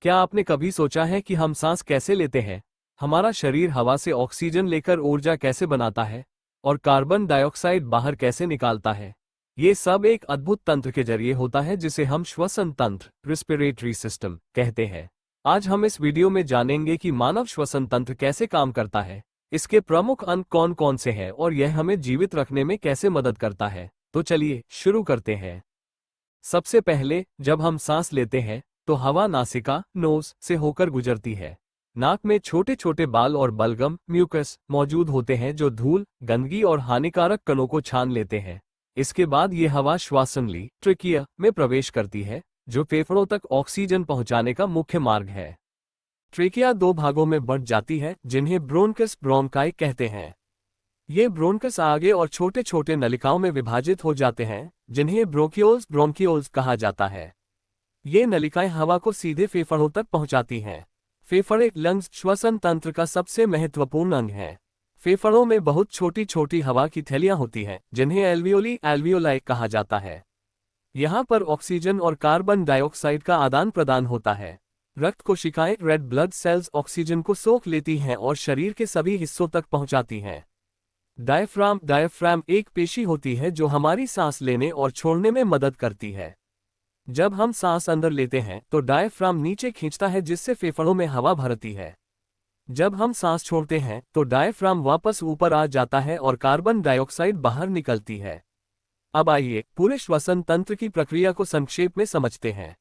क्या आपने कभी सोचा है कि हम सांस कैसे लेते हैं? हमारा शरीर हवा से ऑक्सीजन लेकर ऊर्जा कैसे बनाता है और कार्बन डाइऑक्साइड बाहर कैसे निकालता है? ये सब एक अद्भुत तंत्र के जरिए होता है जिसे हम श्वसन तंत्र रिस्पिरेटरी सिस्टम कहते हैं। आज हम इस वीडियो में जानेंगे कि मानव श्वसन तंत्र कैसे काम करता है, इसके प्रमुख अंग कौन कौन से हैं और यह हमें जीवित रखने में कैसे मदद करता है। तो चलिए शुरू करते हैं। सबसे पहले जब हम सांस लेते हैं तो हवा नासिका नोज से होकर गुजरती है। नाक में छोटे छोटे बाल और बलगम म्यूकस मौजूद होते हैं जो धूल, गंदगी और हानिकारक कणों को छान लेते हैं। इसके बाद ये हवा श्वासनली ट्रिकिया में प्रवेश करती है, जो फेफड़ों तक ऑक्सीजन पहुंचाने का मुख्य मार्ग है। ट्रेकिया दो भागों में बंट जाती है जिन्हें ब्रोंकस ब्रोंकाई कहते हैं। ये ब्रोंकस आगे और छोटे छोटे नलिकाओं में विभाजित हो जाते हैं जिन्हें ब्रोंकियोल्स कहा जाता है। ये नलिकाएं हवा को सीधे फेफड़ों तक पहुंचाती हैं। फेफड़े लंग्स श्वसन तंत्र का सबसे महत्वपूर्ण अंग हैं। फेफड़ों में बहुत छोटी छोटी हवा की थैलियां होती हैं जिन्हें एल्वियोलाई कहा जाता है। यहाँ पर ऑक्सीजन और कार्बन डाइऑक्साइड का आदान प्रदान होता है। रक्त कोशिकाएं रेड ब्लड सेल्स ऑक्सीजन को सोख लेती हैं और शरीर के सभी हिस्सों तक पहुंचाती हैं। डायफ्राम एक पेशी होती है जो हमारी सांस लेने और छोड़ने में मदद करती है। जब हम सांस अंदर लेते हैं तो डायफ्राम नीचे खींचता है जिससे फेफड़ों में हवा भरती है। जब हम सांस छोड़ते हैं तो डायफ्राम वापस ऊपर आ जाता है और कार्बन डाइऑक्साइड बाहर निकलती है। अब आइए पूरे श्वसन तंत्र की प्रक्रिया को संक्षेप में समझते हैं।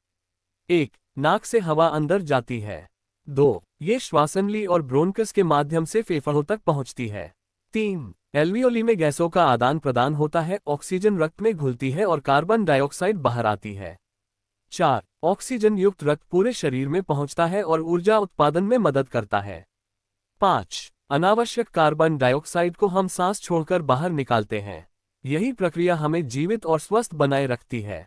1. नाक से हवा अंदर जाती है। 2. ये श्वासनली और ब्रोंकस के माध्यम से फेफड़ों तक पहुंचती है। 3. एल्वियोली में गैसों का आदान प्रदान होता है, ऑक्सीजन रक्त में घुलती है और कार्बन डाइऑक्साइड बाहर आती है। 4. ऑक्सीजन युक्त रक्त पूरे शरीर में पहुंचता है और ऊर्जा उत्पादन में मदद करता है। 5. अनावश्यक कार्बन डाइऑक्साइड को हम सांस छोड़कर बाहर निकालते हैं। यही प्रक्रिया हमें जीवित और स्वस्थ बनाए रखती है।